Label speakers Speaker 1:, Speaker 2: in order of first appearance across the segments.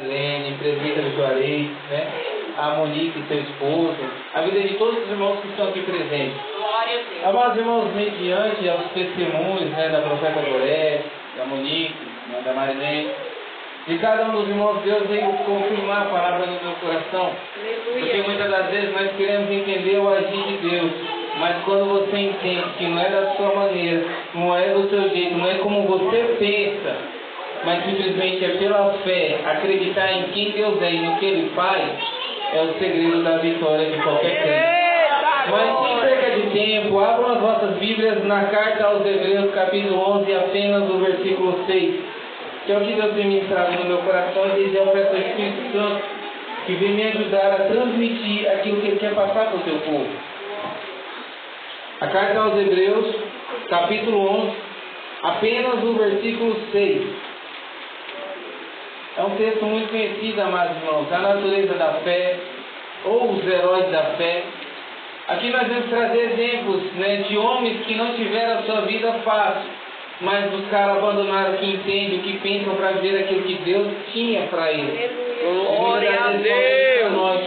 Speaker 1: Lene, presbítero Juarez, né? A Monique, seu esposo, a vida de todos os irmãos que estão aqui presentes.
Speaker 2: Glória a Deus.
Speaker 1: Amados irmãos, mediante aos testemunhos, né, da profeta Goré, da Monique, né, da Marilene, de cada um dos irmãos, Deus veio confirmar a palavra no meu coração.
Speaker 2: Aleluia.
Speaker 1: Porque muitas das vezes nós queremos entender o agir de Deus, mas quando você entende que não é da sua maneira, não é do seu jeito, não é como você pensa, mas simplesmente é pela fé, acreditar em quem Deus é e no que Ele faz, é o segredo da vitória de qualquer crente. Mas sem perca de tempo, abram as vossas Bíblias na carta aos Hebreus, capítulo 11, apenas o versículo 6, que é o que Deus tem ministrado no meu coração, e desde eu peço ao Espírito Santo que vem me ajudar a transmitir aquilo que Ele quer passar para o seu povo. A carta aos Hebreus, capítulo 11, apenas o versículo 6. É um texto muito conhecido, amados irmãos, a natureza da fé, ou os heróis da fé. Aqui nós vamos trazer exemplos, né, de homens que não tiveram a sua vida fácil, mas buscaram abandonar o que entendem, o que pensam para viver aquilo que Deus tinha para eles.
Speaker 2: Glória a Deus!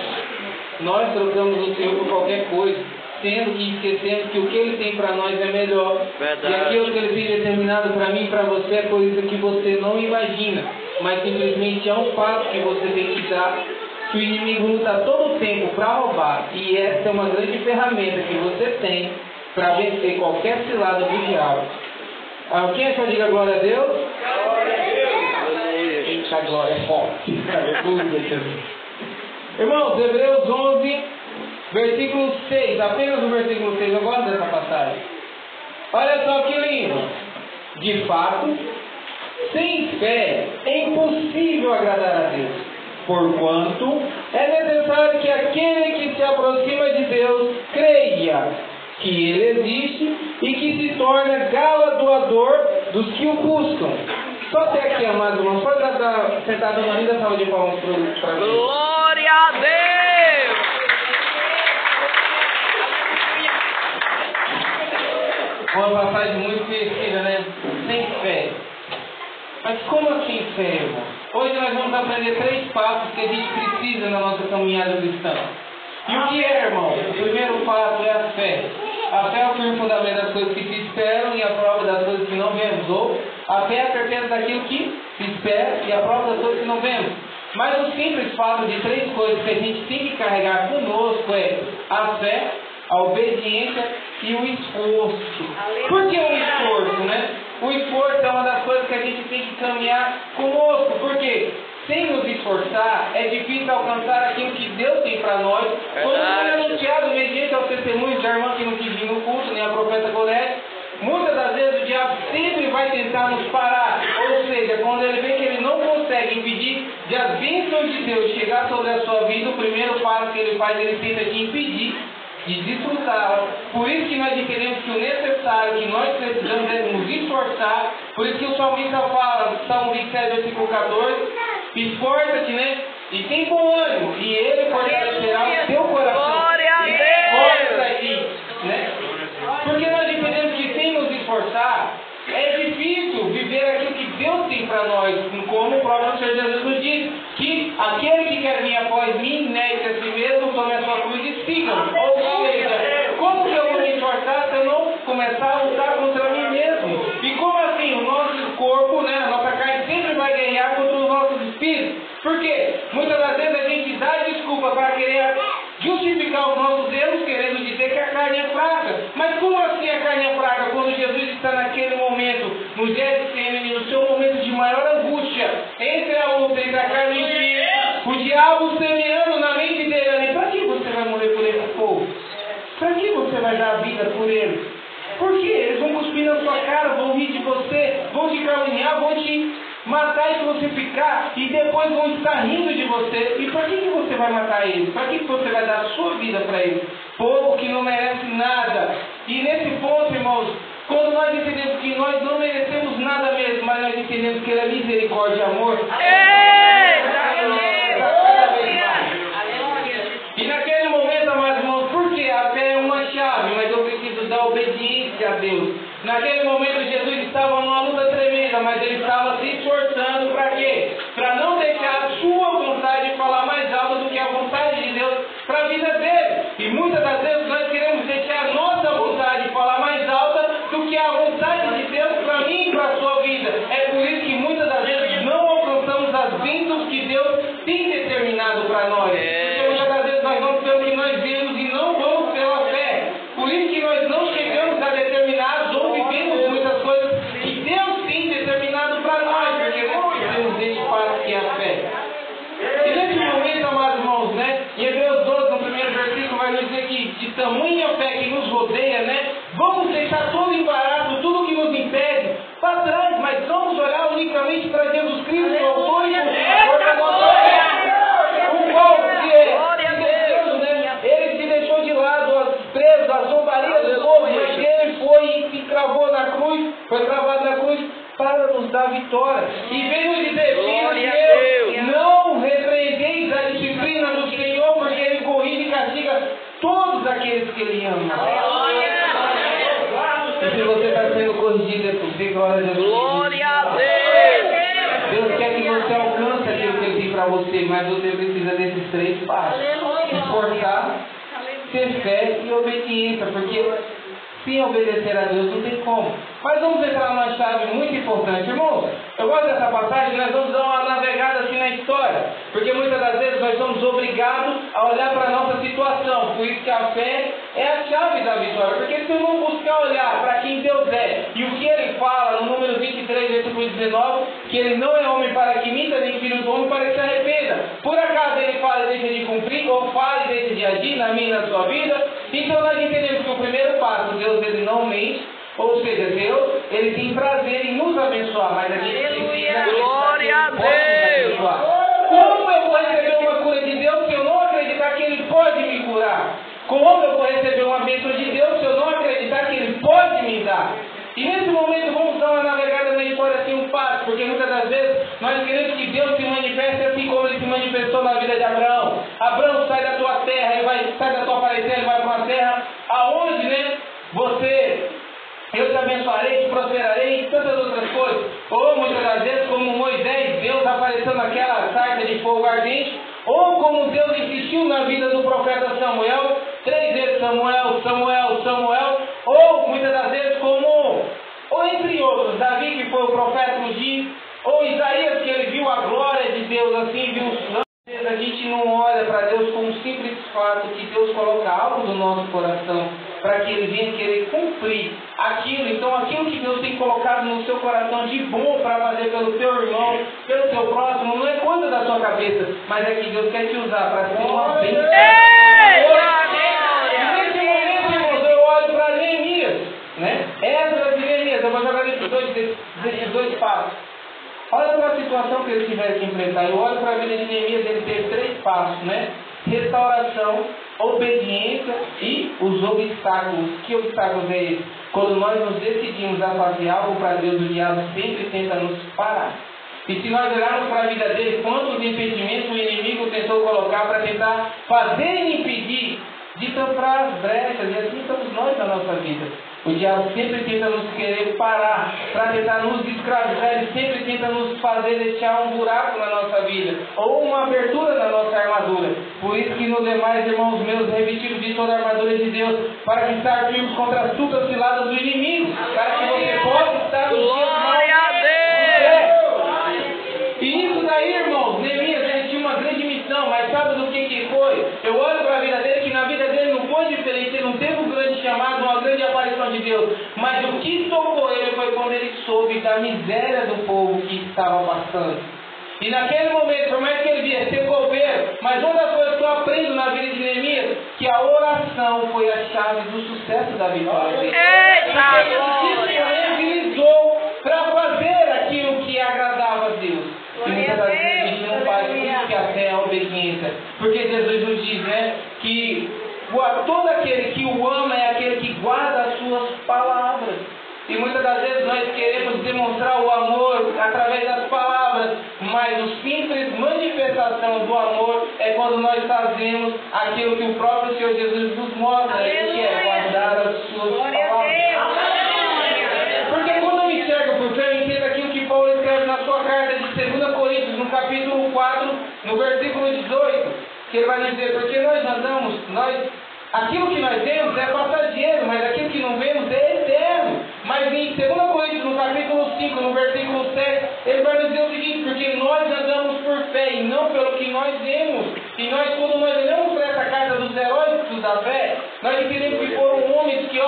Speaker 1: Nós trocamos o Senhor por qualquer coisa, sendo que esquecemos que o que Ele tem para nós é melhor.
Speaker 2: Verdade.
Speaker 1: E aquilo que Ele tem determinado para mim e para você é coisa que você não imagina, mas simplesmente é um passo que você tem que dar, que o inimigo luta todo o tempo para roubar. E essa é uma grande ferramenta que você tem para vencer qualquer cilada do diabo. Quem é que diga glória a Deus?
Speaker 2: Glória a Deus!
Speaker 1: Eita, glória é forte. Aleluia, Jesus. Irmãos, Hebreus 11, versículo 6, apenas o versículo 6, eu gosto dessa passagem. Olha só que lindo. De fato, sem fé é impossível agradar a Deus, porquanto é necessário que aquele que se aproxima de Deus creia que Ele existe e que se torna galardoador dos que o buscam. Só até aqui, amados irmãos, pode estar sentado na linda salva de palmas para mim.
Speaker 2: Glória a Deus!
Speaker 1: Uma passagem muito conhecida, né? Sem fé. Mas como assim fé, irmão? Hoje nós vamos aprender 3 passos que a gente precisa na nossa caminhada cristã. E o que é, irmão? O primeiro passo é a fé. A fé é o firme fundamento das coisas que se esperam e a prova das coisas que não vemos. Ou a fé é a certeza daquilo que se espera e a prova das coisas que não vemos. Mas o simples fato de 3 coisas que a gente tem que carregar conosco é a fé, a obediência e o esforço. Por que o esforço, né? O esforço é uma das coisas que a gente tem que caminhar conosco, porque sem nos esforçar é difícil alcançar aquilo que Deus tem para nós. Como foi anunciado mediante aos testemunhos da irmã que não quis vir no culto, nem a profeta Goré, muitas das vezes o diabo sempre vai tentar nos parar. Ou seja, quando ele vê que ele não consegue impedir de as bênçãos de Deus chegar sobre a sua vida, o primeiro passo que ele faz, ele tenta te impedir de desfrutá-la. Por isso que nós entendemos que o necessário, que nós precisamos é nos esforçar. Por isso que o salmista fala, Salmo 27, versículo 14, esforça-te, né? E tem bom ânimo, e Ele fortalecerá o teu coração.
Speaker 2: Glória a Deus!
Speaker 1: Esforça-te, né? Porque nós entendemos que sem nos esforçar, é difícil viver aquilo que Deus tem para nós, como o próprio Senhor Jesus nos diz, que aquele que quer vir após mim, negue a si mesmo, tome a sua cruz e siga-me. Ou seja, como que eu vou me esforçar se eu não começar a lutar contra mim mesmo? E como assim? O nosso corpo, né, a nossa carne sempre vai ganhar contra os nossos espíritos. Por quê? Muitas das vezes a gente dá desculpa para querer justificar os nossos erros, querendo dizer que a carne é fraca. Mas como assim a carne é fraca? Quando Jesus está naquele momento, no Getsemane, no seu momento de maior angústia, entre a luta entre a carne e o espírito, o diabo semeando na mente dele ali, para que você vai morrer por esse povo? Para que você vai dar a vida por eles? Por quê? Eles vão cuspir na sua cara, vão rir de você, vão te caluniar, vão te matar e crucificar, e depois vão estar rindo de você. E para que você vai matar eles? Para que você vai dar a sua vida para eles? Povo que não merece nada. E nesse ponto, irmãos, quando nós entendemos que nós não merecemos nada mesmo, mas nós entendemos que Ele é misericórdia e amor, e naquele momento, amados irmãos, porque a fé é uma chave, mas eu preciso dar obediência a Deus. Naquele momento Jesus estava numa luta tremenda, mas ele estava se esforçando para quê? Para não deixar a sua vida dele. E muitas das vezes nós queremos deixar a nossa vontade falar mais alta do que a vontade de Deus para mim e para a sua vida. É por isso que muitas das vezes não alcançamos as bênçãos que Deus tem determinado para nós. Porque muitas das vezes nós vamos pelo que nós vemos e não vamos pela fé. Por isso que nós não chegamos a determinados ou vivemos muitas coisas que Deus tem determinado para nós, porque nós temos desse passo que é a fé. E nesse momento, amados irmãos, né, em Hebreus 12, no primeiro versículo, vai nos dizer que de tamanha fé que nos rodeia, né, vamos deixar todo embaraço, tudo que nos impede para trás, mas vamos olhar unicamente para Jesus Cristo, o autor e consumador da nossa fé, o qual se Deus, né, ele se deixou de lado as presas, as zombarias do povo, mas ele foi e se cravou na cruz, foi cravado na cruz para nos dar vitória. E veio nos dizer, filhos, não repreendeis a disciplina do Senhor, porque Ele corrige e castiga todos aqueles que Ele ama. E se você está sendo corrigido, é por si, glória a Deus.
Speaker 2: Glória a Deus.
Speaker 1: Deus quer que você alcance aquilo que Ele tem para você, mas você precisa desses 3 passos. Esforçar, ter fé e obediência, porque sem obedecer a Deus não tem como. Mas vamos entrar numa chave muito importante, irmãos. Eu gosto dessa passagem, nós vamos dar uma navegada assim na história, porque muitas das vezes nós somos obrigados a olhar para a nossa situação. Por isso que a fé é a chave da vitória, porque se eu não buscar olhar para quem Deus é e o que Ele fala no número 23, versículo 19, que Ele não é homem para que minta, nem filho do homem para que se arrependa. Por acaso Ele fala e deixa de cumprir, ou fala e deixa de agir na minha e na sua vida? Então nós entendemos que o primeiro passo, Deus ele não mente, ou seja, Deus ele tem prazer em nos abençoar, mas a gente precisa
Speaker 2: Glória a Deus.
Speaker 1: Como eu vou receber uma cura de Deus se eu não acreditar que Ele pode me curar? Como eu vou receber uma bênção de Deus se eu não acreditar que Ele pode me dar? E nesse momento vamos dar uma navegada na história assim um passo, porque muitas das vezes nós queremos que Deus se manifeste assim como Ele se manifestou na vida de Abraão. Abraão, sai da tua terra, sai da tua parentela e vai para uma terra aonde, né, eu te abençoarei, te prosperarei e tantas outras coisas. Ou muitas das vezes, como Moisés, Deus apareceu naquela sarça de fogo ardente, ou como Deus insistiu na vida do profeta Samuel, 3 vezes Samuel, Samuel, Samuel, ou muitas das vezes ou entre outros, Davi que foi o profeta ungido, ou Isaías que ele viu a glória de Deus assim, viu os santos. A gente não olha para Deus como um simples fato que Deus coloca algo no nosso coração para que Ele venha querer cumprir aquilo. Então aquilo que Deus tem colocado no seu coração de bom para fazer pelo teu irmão, pelo teu próximo, não é coisa da sua cabeça, mas é que Deus quer te usar para ser uma bênção. Nesse momento, irmãos, eu olho para Neemias, né? Esdras e Neemias, eu vou jogar desses dois passos. Olha para a situação que eles tiveram que enfrentar. Eu olho para a vida de Neemias, ele teve 3 passos, né? Restauração, obediência e os obstáculos. Que obstáculos é esse? Quando nós nos decidimos a fazer algo para Deus, o diabo sempre tenta nos parar. E se nós olharmos para a vida dele, quantos impedimentos o inimigo tentou colocar para tentar fazer e impedir de tampar as brechas, e assim somos nós na nossa vida. O diabo sempre tenta nos querer parar, para tentar nos escravizar, ele sempre tenta nos fazer deixar um buraco na nossa vida, ou uma abertura na nossa armadura. Por isso que nos demais, irmãos meus, revestidos de toda a armadura de Deus, para que estar firmes contra as sutas ciladas do inimigo, para que você possa estar nos dias mais. E isso daí, irmãos, Neemias, ele tinha uma grande missão, mas sabe do que foi? Eu olho para a vida dele, que na vida dele não foi diferente, ele não teve um grande chamado, uma grande aparição de Deus, mas o que tocou ele foi quando ele soube da miséria do povo que estava passando. E naquele momento, por mais que ele viesse ser coveiro, mas uma das coisas que eu aprendo na vida de Neemias, que a oração foi a chave do sucesso da vitória dele. Ele se mobilizou para fazer aquilo que agradava a Deus. E muitas das vezes a gente não faz isso, que a fé é a obediência. Porque Jesus nos diz, né, que todo aquele que o ama é aquele que guarda as suas palavras. E muitas das vezes nós queremos demonstrar o amor através das palavras, mas a simples manifestação do amor é quando nós fazemos aquilo que o próprio Senhor Jesus nos mostra, que é guardar as suas palavras. Porque quando eu enxergo por fé, eu entendo aquilo que Paulo escreve na sua carta de 2 Coríntios, no capítulo 4, no versículo 18. Que ele vai dizer, porque nós andamos, aquilo que nós vemos é passageiro, mas aquilo que não vemos é eterno. Mas em 2 Coríntios, no capítulo 5, no versículo 7, ele vai dizer o seguinte, porque nós andamos por fé e não pelo que nós vemos. E nós, quando nós olhamos para essa carta dos heróis da fé, nós entendemos que foram homens que,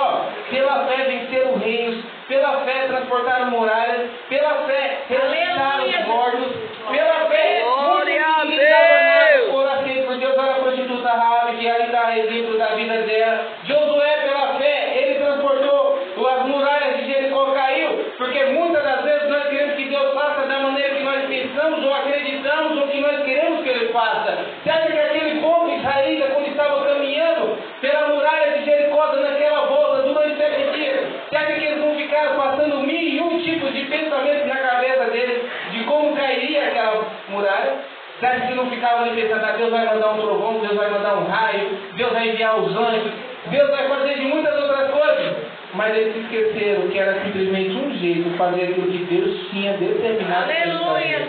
Speaker 1: pela fé venceram reinos, pela fé transportaram muralhas, pela fé ressuscitaram os mortos, pela fé
Speaker 2: Glória a Deus!
Speaker 1: foram aceitos por Deus. Olha a prostituta Raabe, que aí está exemplo da vida dela. Josué, pela fé, ele transportou as muralhas de Jericó, caiu, porque muitas das vezes nós queremos que Deus faça da maneira que nós pensamos ou acreditamos ou que nós queremos que Ele faça. Você acha que aquele povo israelita, quando estava caminhando pela muralha de Jericó, dando aquela volta durante 7 dias, você acha que eles não ficaram passando 1001 tipos de pensamentos na cabeça deles de como cairia aquela muralha? Você acha que não ficava ali pensando, Deus vai mandar um trovão, Deus vai mandar um raio, Deus vai enviar os anjos, Deus vai fazer de muitas outras coisas? Mas eles se esqueceram que era simplesmente um jeito de fazer aquilo que Deus tinha determinado.
Speaker 2: Aleluia!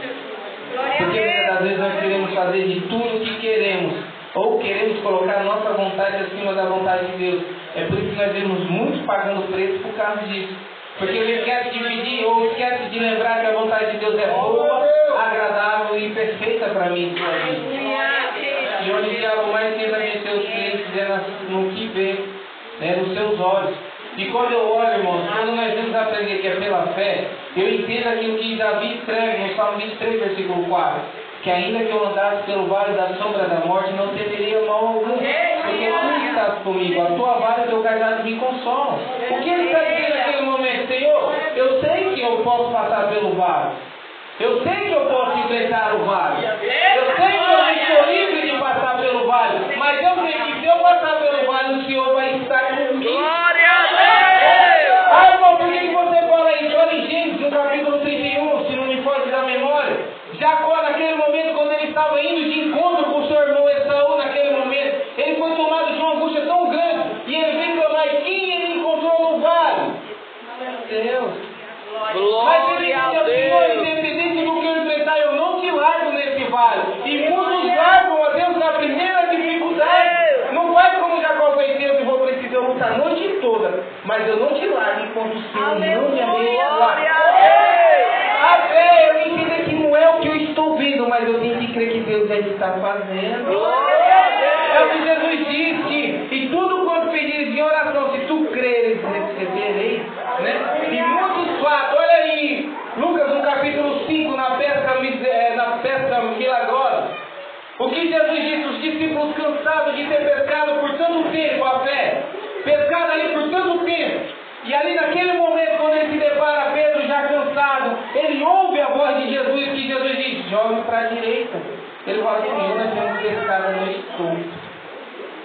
Speaker 1: Porque muitas das vezes nós queremos fazer de tudo o que queremos, ou queremos colocar a nossa vontade acima da vontade de Deus. É por isso que nós vemos muitos pagando preço por causa disso. Porque ele esquece de pedir ou esquece de lembrar que a vontade de Deus é boa, agradável e perfeita para mim e sua vida. E onde o diabo mais tenta meter os crentes é no que vê, nos seus olhos. E quando eu olho, irmãos, quando nós vamos aprender que é pela fé, eu entendo aquilo que Davi escreve no Salmo 23, versículo 4. Que ainda que eu andasse pelo vale da sombra da morte, não temeria mal algum. Porque tu estás comigo, a tua vara e o teu cajado me consolam. O que ele está dizendo naquele momento? Senhor, eu sei que eu posso passar pelo vale. Eu sei que eu posso enfrentar o vale. Eu sei que eu estou livre de passar pelo vale. Mas eu sei que se eu passar pelo vale, o Senhor vai estar comigo.
Speaker 2: Glória a Deus!
Speaker 1: Ah, irmão, por que você fala isso? Olha em Gênesis, no capítulo 31, se não me foge da memória. Jacó, naquele momento, quando ele estava indo de encontro com o seu irmão Esaú, naquele momento, ele foi tomado de uma angústia tão grande, e ele veio clamar, e quem ele encontrou no vale? Deus. Mas ele disse ao Senhor, independente do que eu enfrentar, eu não te largo nesse vale. E muitos largam a Deus na primeira dificuldade. Não faz como Jacó fez, Deus, eu vou precisar lutar a noite toda, mas eu não te largo enquanto o Senhor não me abençoar. A fé, eu entendo que não é o que eu estou vendo, mas eu tenho que crer que Deus já está fazendo. É o que Jesus disse, e tudo quanto pedires em oração, se tu creres, recebereis, né? E muitos fatos, olha aí, Lucas no capítulo 5, na pesca milagrosa, o que Jesus disse, os discípulos cansados de ter pescado por tanto tempo a fé, pescado ali por tanto tempo, e ali naquele momento, quando ele se depara, Pedro já cansado, ele ouve a voz de Jesus, que Jesus diz, jogue para a direita. Ele fala assim, nós temos pescado a noite toda.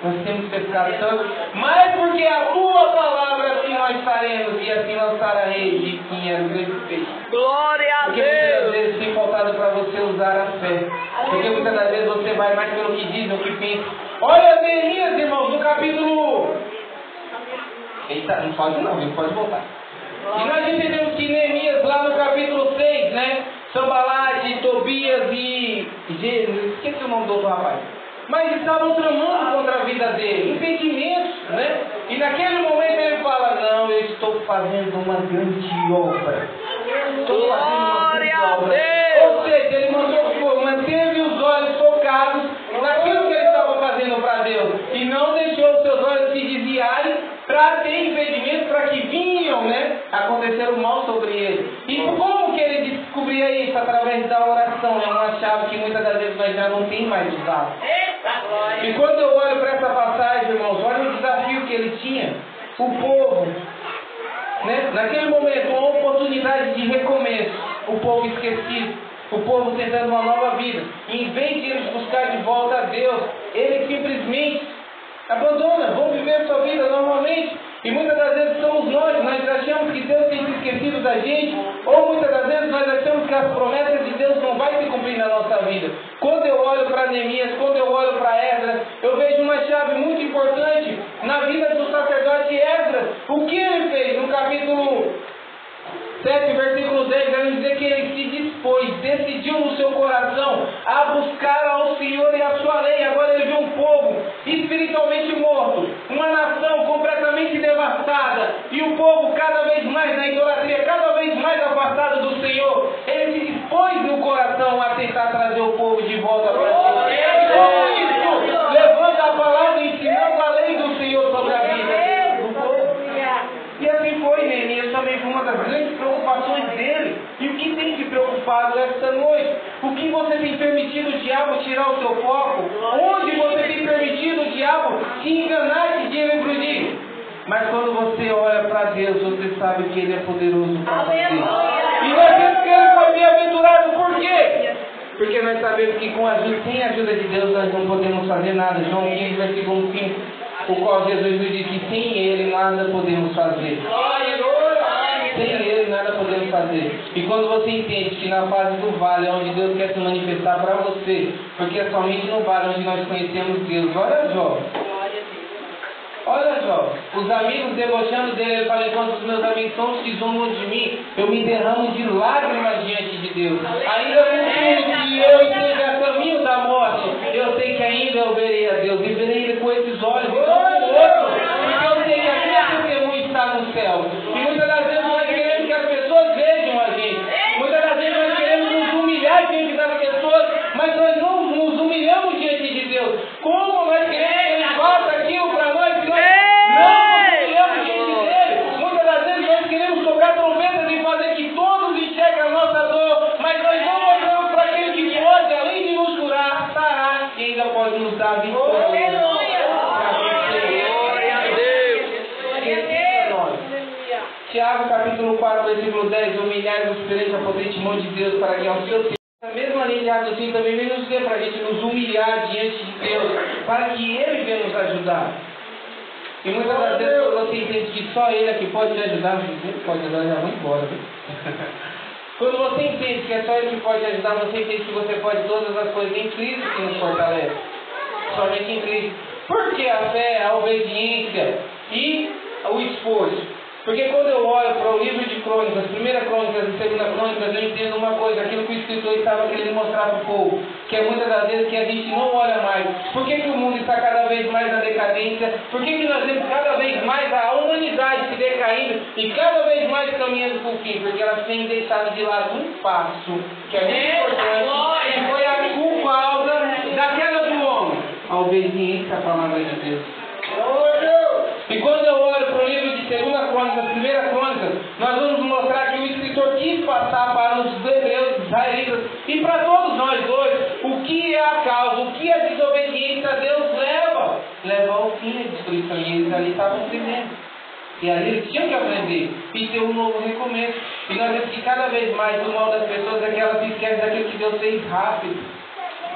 Speaker 1: Nós temos pescado tanto, mas porque a tua palavra assim nós faremos, e assim lançar a rede, que era o grande peixe.
Speaker 2: Glória a
Speaker 1: Porque muitas
Speaker 2: Deus!
Speaker 1: vezes tem faltado para você usar a fé. Porque muitas das vezes você vai mais pelo que diz, ou que pensa. Olha Neemias, irmãos, no capítulo... Eita, não pode não, viu? Pode voltar. E nós entendemos que Neemias, lá no capítulo 6, né? Sambalate, Tobias e... Esqueci o nome do outro rapaz. Mas estavam tramando contra a vida dele, impedimentos, né? E naquele momento ele fala, não, eu estou fazendo uma grande obra. Estou fazendo uma grande obra. Ou seja, ele manteve os olhos focados naquilo que ele estava fazendo para Deus. E não deixou os seus olhos se desviarem para ter impedimentos para que vinham, né? Acontecer o mal sobre ele. E como que ele descobria isso? Através da oração. É uma chave que muitas das vezes nós já não tem mais usado. E quando eu olho para essa passagem, irmãos, olha o desafio que ele tinha. O povo, né? Naquele momento, uma oportunidade de recomeço. O povo esquecido. O povo tentando uma nova vida. E em vez de eles buscar de volta a Deus, eles simplesmente abandonam, vão viver sua vida normalmente. E muitas das vezes somos nós achamos que Deus tem se esquecido da gente, ou muitas das vezes nós achamos que as promessas de Deus não vai se cumprir na nossa vida. Quando eu olho para Neemias, quando eu olho para Esdras, eu vejo uma chave muito importante na vida do sacerdote Esdras. O que ele fez? No capítulo 7, versículo 10, vai dizer que ele se dispôs, decidiu no seu coração a buscar ao Senhor e a sua lei. Agora ele espiritualmente morto, uma nação completamente devastada, e o povo cada vez mais na idolatria, cada vez mais afastado do Senhor, ele se dispôs no coração a tentar trazer o povo de volta para Deus. E como isso? Levando a palavra e ensinando a lei do Senhor sobre a vida do povo. E assim foi, Neemias, também foi uma das grandes preocupações dele. E o que tem te preocupado esta noite? O que você tem permitido o diabo tirar o seu foco? Onde você tem permitido o diabo te enganar, te iludir? Mas quando você olha para Deus, você sabe que Ele é poderoso para fazer. E nós temos que Ele foi bem-aventurado, por quê? Porque nós sabemos que sem a ajuda de Deus nós não podemos fazer nada. João 15, versículo 5, o qual Jesus nos diz que sem Ele nada podemos fazer. Sem Ele nada podemos fazer. E quando você entende que na fase do vale é onde Deus quer se manifestar para você, porque é somente no vale onde nós conhecemos Deus. Olha, Jó. Olha, Jó. Os amigos debochando dele, ele fala: enquanto os meus amigos são os que zombam de mim, eu me derramo de lágrimas diante de Deus. Ainda que eu esteja a caminho da morte, eu sei que ainda eu verei a Deus. E verei Ele com esses olhos, e não com outros. Porque eu sei que a minha testemunha está no céu. E muitas das vezes nós queremos que as pessoas vejam a gente. Muitas das vezes nós queremos nos humilhar diante das pessoas, mas nós não nos humilhamos diante de Deus. Como nós queremos que Ele faça aquilo para nós, que nós não nos humilhamos diante dele? Muitas das vezes nós queremos tocar trombetas e fazer que todos enxerguem a nossa dor, mas nós não mostramos para aquele que pode, além de nos curar, sarar, e ainda pode nos dar vitória. Tiago capítulo 4, versículo 10: humilhai-vos perante a potente mão de Deus para que ao seu tempo. A mesma linha de raciocínio também vem nos dizer para a gente nos humilhar diante de Deus, para que Ele venha nos ajudar. E muitas das vezes você entende que só Ele é que pode te ajudar, Ele pode ajudar, já vai embora. Viu? Quando você entende que é só Ele que pode ajudar, você entende que você pode todas as coisas em Cristo que nos fortalece. Somente em Cristo. Por que a fé, a obediência e o esforço? Porque quando eu olho para o livro de Crônicas, 1ª Crônicas e 2ª Crônicas, eu entendo uma coisa, aquilo que o escritor estava querendo mostrar para o povo, que é muitas das vezes que a gente não olha mais. Por que o mundo está cada vez mais na decadência? Por que nós vemos cada vez mais a humanidade se decaindo e cada vez mais caminhando para o fim? Porque elas têm deixado de lado um passo, que é muito importante, que foi a causa da queda do homem, a obediência à palavra de Deus. E quando eu olho para o livro de 2ª Crônicas, 1ª Crônicas, nós vamos mostrar que o escritor quis passar para os hebreus, israelitas e para todos nós hoje o que é a causa, o que a desobediência a Deus leva ao fim da destruição. E eles ali estavam aprendendo. E ali eles tinham que aprender e ter um novo recomeço. E nós vemos que cada vez mais o mal das pessoas é que elas se esquecem daquilo que Deus fez rápido.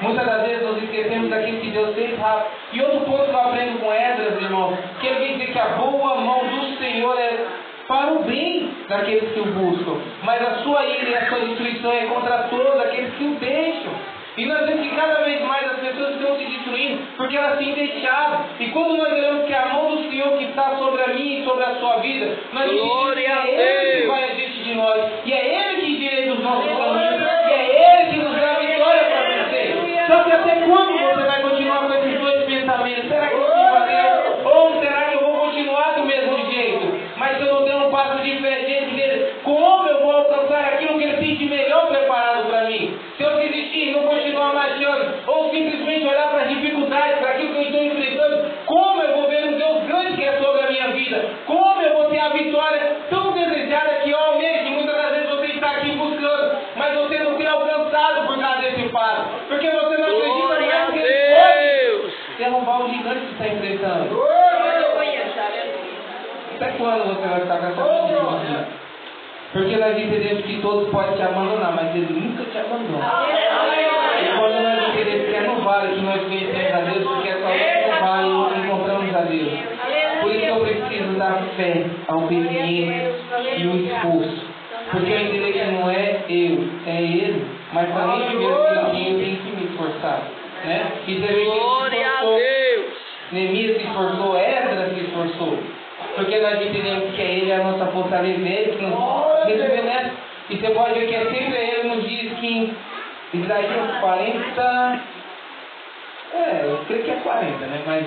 Speaker 1: Muitas das vezes nós esquecemos daquilo que Deus fez rápido. E outro ponto que eu aprendo com Esdras, irmão, que ele vem dizer que a boa mão do Senhor é para o bem daqueles que o buscam, mas a sua ira e a sua destruição é contra todos aqueles que o deixam. E nós vemos que cada vez mais as pessoas estão se destruindo porque elas têm deixado. E quando nós olhamos que a mão do Senhor que está sobre a minha e sobre a sua vida, nós entendemos que é Ele que vai adiante de nós, e é Ele que endireita os nossos caminhos, e é Ele que nos dá a vitória para vencer. Só que até quando você vai continuar com esses dois pensamentos? Será que eu vou fazer? Ou será que eu vou continuar do mesmo jeito? Mas se eu não der um passo de fé diante dele, como eu vou alcançar aquilo que ele tem de melhor preparado para mim? Se eu desistir e não continuar marchando, ou simplesmente olhar para as dificuldades, para aquilo que eu estou enfrentando, como eu vou ver um Deus grande que é sobre a minha vida? Como eu vou ter a vitória tão desejada que eu almejo? Muitas das vezes você está aqui buscando, mas você não tem alcançado por causa desse passo. Porque você não acredita mais que ele pode derrubar o gigante que está enfrentando. Até quando você vai ficar com essa vida? Porque nós entendemos que todos podem te abandonar, mas Ele nunca te abandona. E quando nós entendemos que é no vale que nós conhecemos a Deus, porque é só no vale que encontramos a Deus. Por isso que eu preciso da fé, a obediência e o esforço. Porque eu entendo que não é eu, é Ele. Mas para mim viver o que eu tenho que me esforçar. Né? E também Neemias se esforçou, Esdras se esforçou. Porque nós entendemos que é Ele a nossa fortaleza, Ele que nos rejuvenesce. E você pode ver que é sempre Ele nos diz que em Isaías 40, creio que é 40, né? Mas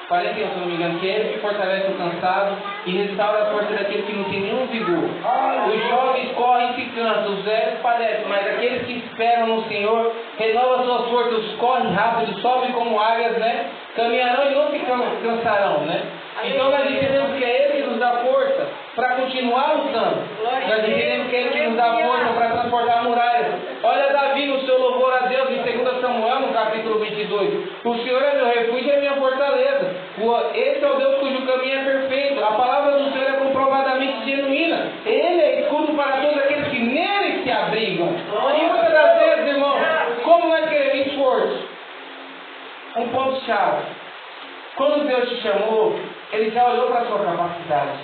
Speaker 1: 41, se não me engano, que é ele que fortalece o cansado e restaura a força daquele que não tem nenhum vigor. Os jovens correm e se cansam, os velhos padecem, mas aqueles que esperam no Senhor renovam suas forças, correm rápido, sobem como águias, né? Caminharão e não se cansarão, né? Então nós entendemos que é Ele que nos dá força para continuar lutando. Nós entendemos que é Ele que nos dá força para transportar muralhas. Olha Davi no seu louvor a Deus em 2 Samuel, no capítulo 22. O Senhor é meu refúgio e é minha fortaleza. Esse é o Deus cujo caminho é perfeito. A palavra do Senhor é comprovadamente genuína. Ele é escudo para todos aqueles que nele se abrigam. E muitas das vezes, irmão, como nós queremos esforço? Um ponto-chave. Quando Deus te chamou, Ele já olhou para a sua capacidade.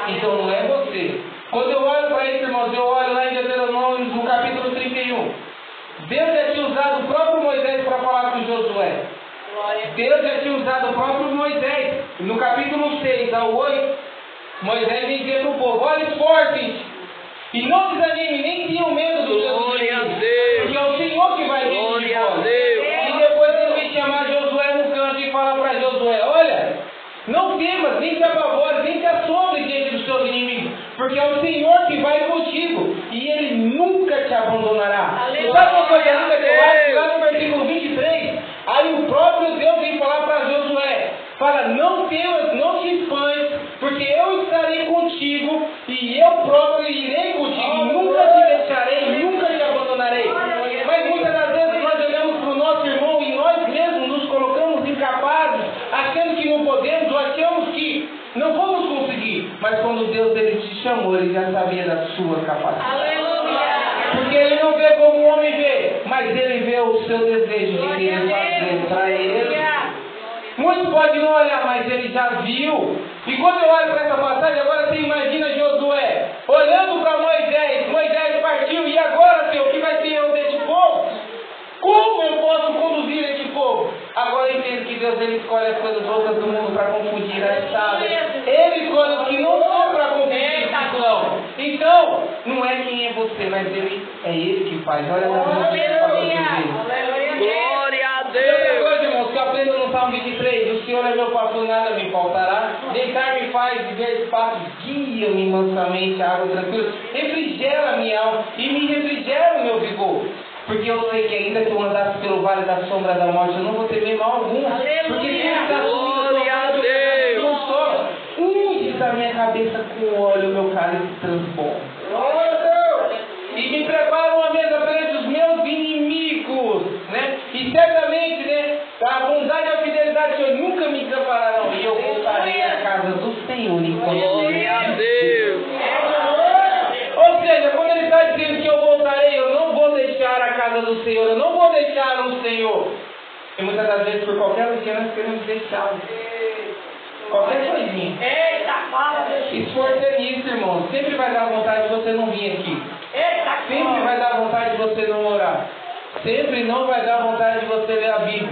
Speaker 1: Então não é você. Quando eu olho para isso, irmãos, eu olho lá em Deuteronômio, no capítulo 31. Deus já tinha usado o próprio Moisés para falar com Josué. Deus já tinha usado o próprio Moisés. No capítulo 6 ao 8, Moisés dizia para o povo: olha, esforcem-se e não desanime, nem tenham medo dos seus inimigos, porque é o Senhor que vai vir de fora. E depois Ele vai chamar Josué no canto e falar para Josué: olha, não temas, nem te apavores, nem te assombres diante dos seus inimigos, porque é o Senhor que vai contigo e Ele nunca te abandonará. Sabe uma coisa linda que eu acho? Lá no versículo 23, aí o próprio Deus vem falar para Josué: fala, não temas, não te espantes, porque eu estarei contigo e eu próprio irei contigo, nunca te deixarei, nunca te abandonarei. Mas muitas das vezes nós olhamos para o nosso irmão e nós mesmos nos colocamos incapazes, achando que não podemos, ou achamos que não vamos conseguir. Mas quando Deus Ele te chamou, Ele já sabia da sua capacidade. Porque Ele não vê como o homem vê, mas Ele vê o seu desejo de querer fazer para Ele. Muitos podem não olhar, mas Ele já viu. E quando eu olho para essa passagem, agora você imagina Josué olhando para Moisés. Moisés partiu, e agora, Senhor, o que vai ser eu deste povo? Como eu posso conduzir este povo? Agora eu entendo que Deus Ele escolhe as coisas outras do mundo para confundir as sábias. Ele escolhe os que não são para confundir os que são. Então, não é quem é você, mas é Ele que faz. Olha lá no
Speaker 2: Glória a
Speaker 1: Outra
Speaker 2: Deus.
Speaker 1: coisa, irmãos, que eu aprendo no Salmo 23, o Senhor é meu pastor, nada me faltará. Deitar-me faz ver pastos, guia-me mansamente a água tranquila, refrigera a minha alma e me refrigera o meu vigor. Porque eu sei que ainda que eu andasse pelo vale da sombra da morte, eu não vou temer mal algum. Porque Ele está
Speaker 2: Glória a Deus.
Speaker 1: não só unge a minha cabeça com óleo, o meu cálice transborda. E me prepara uma mesa perante os meus inimigos, né? E certamente, né, a bondade e a fidelidade do Senhor nunca me desampararão. E eu voltarei à casa do Senhor enquanto
Speaker 2: Glória a Deus.
Speaker 1: Ou seja, quando Ele está dizendo que eu voltarei, eu não vou deixar a casa do Senhor, eu não vou deixar o Senhor. E muitas das vezes, por qualquer coisa, nós queremos deixá-lo. Qualquer coisinha. Esforce nisso, irmão. Sempre vai dar vontade de você não vir aqui. Sempre vai dar vontade de você não orar. Sempre não vai dar vontade de você ler a Bíblia.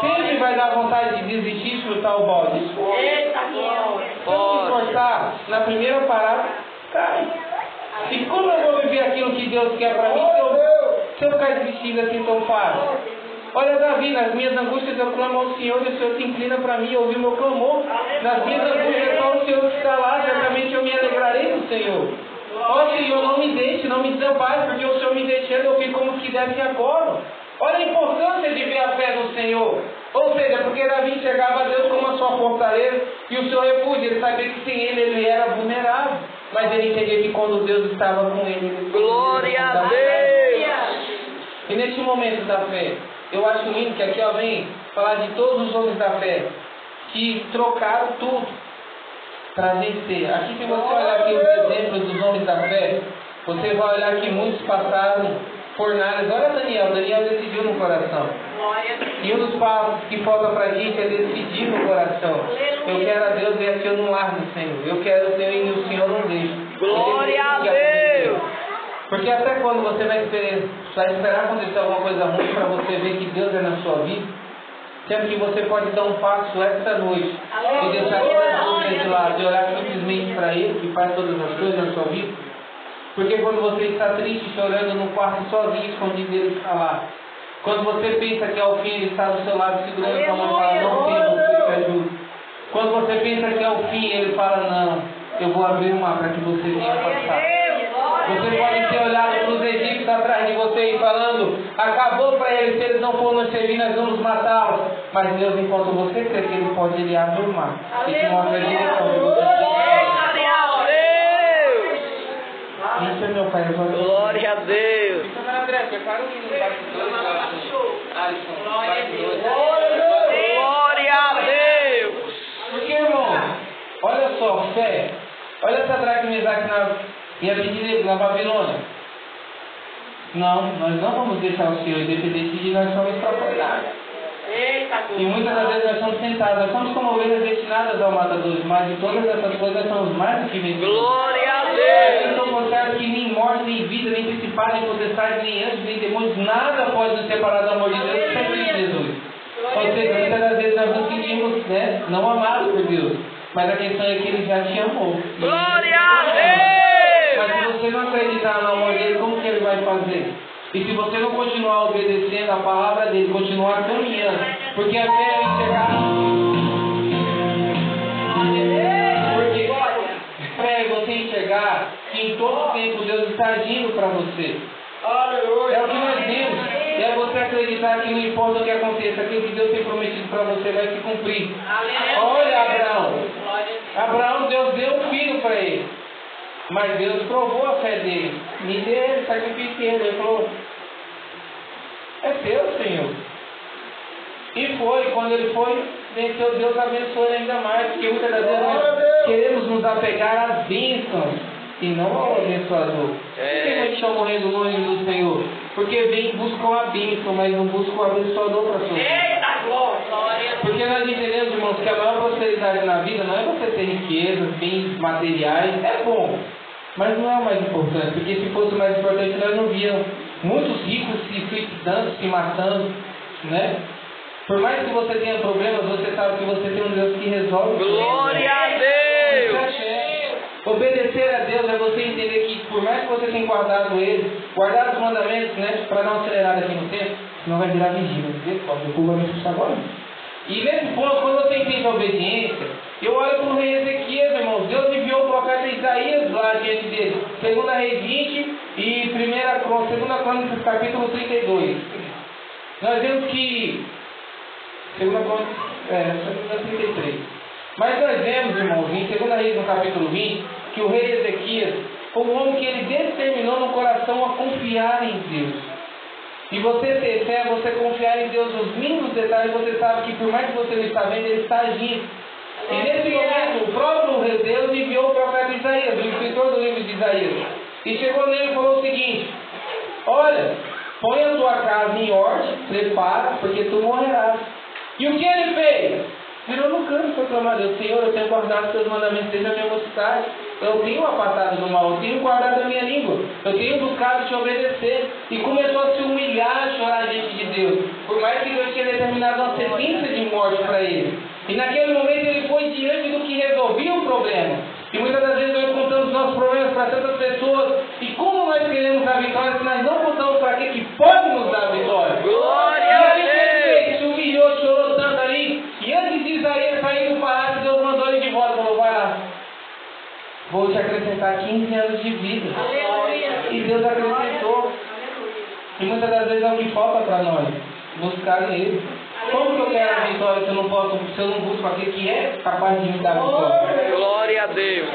Speaker 1: Sempre vai dar vontade de desistir e chutar o balde. Se eu me esforçar, na primeira parada, cai. E como eu vou viver aquilo que Deus quer para mim se eu ficar desistindo assim tão fácil? Olha Davi, nas minhas angústias eu clamo ao Senhor e o Senhor se inclina para mim e ouve o meu clamor. Nas minhas angústias é só o Senhor que está lá, certamente eu me alegrarei no Senhor. Ó Senhor, não me deixe, não me desampare, porque o Senhor me deixando eu fico como que deve agora. Olha a importância de ver a fé no Senhor. Ou seja, porque Davi enxergava a Deus como a sua fortaleza e o seu refúgio. Ele sabia que sem ele era vulnerável. Mas ele entendia que quando Deus estava com ele...
Speaker 2: Glória a Deus.
Speaker 1: E neste momento da fé, eu acho lindo que aqui vem falar de todos os homens da fé que trocaram tudo para vencer. Aqui, se você olhar aqui os exemplos dos homens da fé, você vai olhar que muitos passaram fornalhas. Olha Daniel decidiu no coração. E um dos passos que falta para a gente é decidir no coração. Eu quero a Deus e aqui eu não largo o Senhor. Eu quero o Senhor e o Senhor não deixa.
Speaker 2: Glória a Deus.
Speaker 1: Porque até quando você vai esperar acontecer alguma coisa ruim para você ver que Deus é na sua vida, sendo que você pode dar um passo esta noite e deixar todas as coisas de lado e olhar simplesmente para Ele que faz todas as coisas na sua vida. Porque quando você está triste, chorando no quarto sozinho, escondido, Ele está lá. Quando você pensa que ao fim Ele está do seu lado segurando a mão e fala, não tem você que ajuda. Quando você pensa que ao fim Ele fala, não, eu vou abrir o mar para que você venha passar. Você pode ter olhado para os egípcios atrás de você e falando, acabou para eles, se eles não for nos servir, nós vamos matá-los. Mas Deus, enquanto você crê que Ele pode, Ele abre o mar. E te mostra a direção de você. Isso é meu Pai.
Speaker 2: Glória a Deus.
Speaker 1: André, prepara um minuto para
Speaker 2: Glória a Deus.
Speaker 1: Porque, irmão, olha só, fé. Olha Sadraque, Mesaque e Abednego na Babilônia. Não, nós não vamos deixar o Senhor, independente de nós somos extrapolados. E muitas das vezes nós somos tentados, nós somos como ovelhas destinadas ao matador, mas de todas essas coisas nós somos mais do que vencedores.
Speaker 2: Glória a Deus.
Speaker 1: Então, contrário que nem morte, nem vida, nem principado, nem potestade, nem anjos, nem demônios, nada pode nos separar do amor de Deus sem Cristo Jesus. Ou seja, muitas das vezes nós nos sentimos, né, não amados por Deus, mas a questão é que Ele já te amou.
Speaker 2: Glória a Deus.
Speaker 1: Mas se você não acreditar no amor dele, como que Ele vai fazer? E se você não continuar obedecendo a palavra dele, continuar caminhando, porque a fé é enxergar. Porque fé é você enxergar que em todo tempo Deus está agindo para você. É o que nós vimos. É você acreditar que não importa o que aconteça, aquilo que Deus tem prometido para você vai se cumprir. Olha Abraão. Abraão, Deus deu um filho para ele. Mas Deus provou a fé dele. Me deu, sacrifiquei ele. Ele falou, é teu, Senhor. E foi, quando ele foi, venceu, Deus abençoou ele ainda mais. Porque muitas das vezes nós queremos nos apegar às bênçãos e não ao abençoador. Por que a gente está morrendo longe do Senhor? Porque buscam a bênção, mas não buscam o abençoador para a sua vida. Porque nós entendemos, irmãos, que a maior prosperidade na vida não é você ter riquezas, bens materiais, é bom, mas não é o mais importante, porque se fosse o mais importante nós não víamos muitos ricos se suicidando, se matando, né? Por mais que você tenha problemas, você sabe que você tem um Deus que resolve.
Speaker 2: Glória a Deus.
Speaker 1: Obedecer a Deus é você entender que por mais que você tenha guardado Ele, guardar os mandamentos, né? Para não acelerar aqui no tempo, senão vai virar vigília. O povo vai me expulsar agora. E nesse ponto, quando você entende a obediência, eu olho para o rei Ezequias, irmãos. Deus enviou o profeta Isaías lá diante dele. 2 Reis 20 e 2 Crônicas, capítulo 32. Nós vemos que 2 Crônicas, 33. Mas nós vemos, irmãos, em 2 Reis, no capítulo 20, que o rei Ezequias foi um homem que ele determinou no coração a confiar em Deus. E você ter fé, você confiar em Deus nos mínimos detalhes, você sabe que por mais que você não está vendo, Ele está agindo. E nesse momento, o próprio rei Deus enviou o profeta Isaías, o escritor do livro de Isaías. E chegou nele e falou o seguinte, olha, põe a tua casa em ordem, prepara, porque tu morrerás. E o que ele fez? Virou no canto e foi clamar a Deus, Senhor, eu tenho guardado os teus mandamentos desde a minha mocidade. Eu tenho apartado do mal, eu tenho guardado a minha língua, eu tenho buscado te obedecer. E começou a se humilhar, a chorar diante de Deus. Por mais que Deus tinha determinado uma sentença de morte para ele. E naquele momento ele foi diante do que resolvia o problema. E muitas das vezes nós contamos nossos problemas para tantas pessoas. E como nós queremos a vitória se nós não contamos para aquele que pode nos dar a vitória?
Speaker 2: Glória a Deus!
Speaker 1: Se humilhou, chorou tanto ali. E antes de Isaías sair do palácio, Deus mandou ele de volta e falou, vai lá. Vou te acrescentar 15 anos de vida. Aleluia. E Deus acrescentou. Aleluia. E muitas das vezes é o que falta para nós. Buscar nele. Como que eu quero a vitória se eu não posso, se eu não busco aquele que é capaz de me dar a vitória?
Speaker 2: Glória a Deus.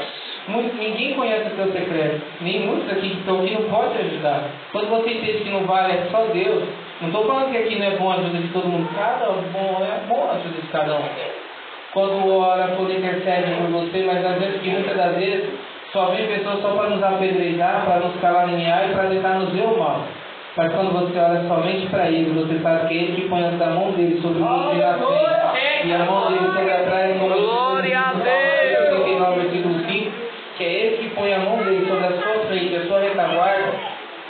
Speaker 1: Ninguém conhece o teu secreto. Nem muitos aqui que estão aqui não podem te ajudar. Quando você entende que não vale, é só Deus. Não estou falando que aqui não é bom a ajuda de todo mundo. É bom a ajuda de cada um. Quando ora, quando intercede por você, mas às vezes, que muitas das vezes, só vem pessoas só para nos apedrejar, para nos caluniar e para tentar nos ver o mal. Mas quando você ora somente para Ele, você sabe que é Ele que põe a mão dele sobre você na frente. E a mão dele chega atrás, como
Speaker 2: Glória a Deus!
Speaker 1: 39, versículo 5, que é Ele que põe a mão dele sobre a sua frente, a sua retaguarda.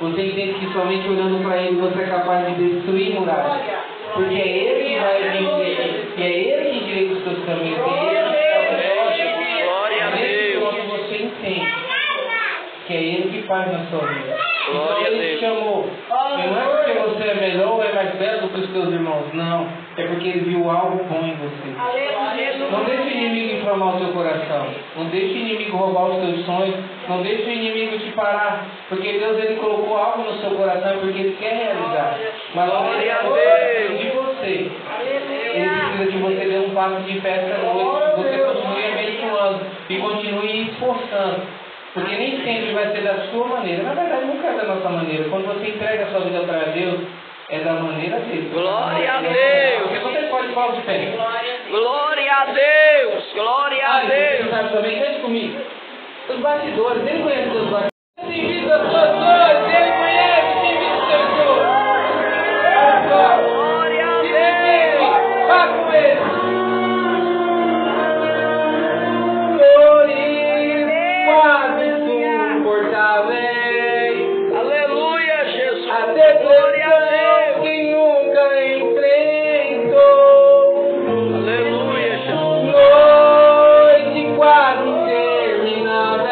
Speaker 1: Você entende que somente olhando para Ele você é capaz de destruir muralhas. Porque é Ele que vai vencer. E é Ele que endireita os seus caminhos. É Ele que dá o norte.
Speaker 2: Glória a Deus!
Speaker 1: Quando você entende que é Ele que faz na sua vida.
Speaker 2: Glória a
Speaker 1: Ele te
Speaker 2: Deus.
Speaker 1: chamou. E não é porque você é melhor ou é mais belo do que os seus irmãos, não. É porque ele viu algo bom em você. Não deixe o inimigo inflamar o seu coração. Não deixe o inimigo roubar os seus sonhos. Não deixe o inimigo te parar. Porque Deus ele colocou algo no seu coração porque ele quer realizar. Mas não
Speaker 2: Glória a
Speaker 1: precisa de
Speaker 2: Deus.
Speaker 1: você. Ele precisa que você dê um passo de fé esta noite. Você continue abençoando e continue esforçando. Porque nem sempre vai ser da sua maneira. Na verdade, nunca é da nossa maneira. Quando você entrega a sua vida para Deus, é da maneira dele.
Speaker 2: Glória a Deus.
Speaker 1: Porque você pode falar de pé.
Speaker 2: Glória a Deus. Glória a
Speaker 1: Você
Speaker 2: Deus.
Speaker 1: sabe também, cante comigo. Os bastidores, ele conhece os bastidores. Ele invita as suas dores, ele conhece quem invita os seus dores.
Speaker 2: Glória a Deus.
Speaker 1: Vá com ele. Quase insuportáveis.
Speaker 2: Aleluia, Jesus.
Speaker 1: A
Speaker 2: Glória a
Speaker 1: depressão
Speaker 2: Deus.
Speaker 1: que nunca enfrentou.
Speaker 2: Aleluia, Jesus.
Speaker 1: Noite quase interminável.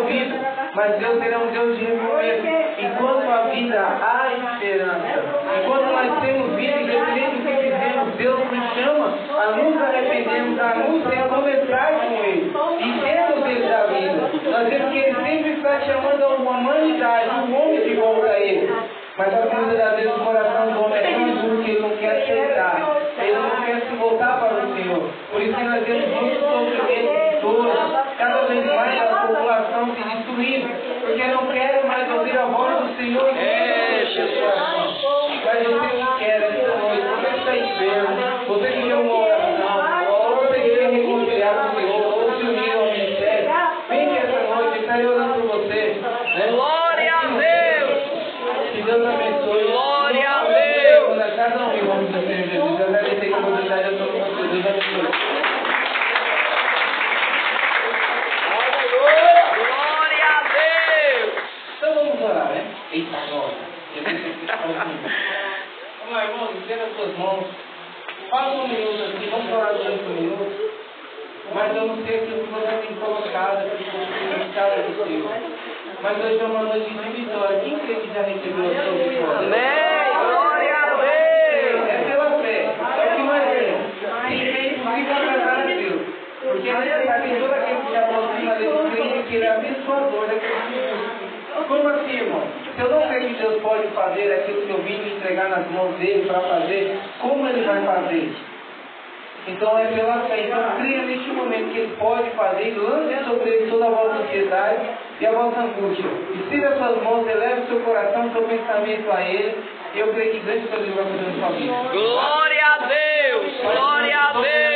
Speaker 1: resolvido. Mas Deus é um Deus de recomeço. Enquanto a vida há esperança. Enquanto nós temos vida, independente do que fizemos, Deus nos chama a nos arrependermos, a nos recomeçar com Ele. E temos Ele da vida. Nós vemos que Ele sempre está chamando a humanidade, o homem de volta a Ele. Mas a muitas das vezes o coração do homem é tão duro que ele não quer aceitar. Ele não quer se voltar para o Senhor. Por isso que nós temos muitos sofrimentos, dores, cada vez mais a população se destruindo, porque não querem mais ouvir a voz do Senhor. Mas você que quer essa noite, você que está enfermo, você que quer uma oração, você que quer reconciliar com o Senhor, ou se unir ao ministério, vem que essa noite estarei orando por você. Né?
Speaker 2: Glória a Deus!
Speaker 1: Que Deus abençoe.
Speaker 2: Glória a Deus!
Speaker 1: Cada um em nome do Senhor Jesus. Eu agradecer a oportunidade a todos vocês. Deus abençoe.
Speaker 2: Glória a Deus!
Speaker 1: Então vamos orar, né? Eita, glória. Vamos lá, irmãos, estenda as suas mãos. Passa um minuto aqui, vamos orar durante um minuto. Mas eu não sei aquilo que você tem colocado, aquilo que você tem colocado do Senhor. Mas hoje é uma noite de vitória. Quem crê que já recebeu a sua vitória?
Speaker 2: Amém! Glória a Deus!
Speaker 1: É pela fé. É o que nós temos. Quem crê que fica agradar a Deus. Porque nesse caminho, todo aquele que se aproxima dele crê que ele é abençoador daquele que. Como assim, irmão? Se eu não sei que Deus pode fazer aquilo que eu vim me entregar nas mãos dele para fazer, como ele vai fazer? Então é pela fé. Então creia neste momento que ele pode fazer e lance sobre ele toda a vossa ansiedade e a vossa angústia. Estenda as suas mãos, eleve o seu coração, o seu pensamento a ele. E eu creio que grande coisa vai fazer na sua vida.
Speaker 2: Glória a Deus! Glória a Deus!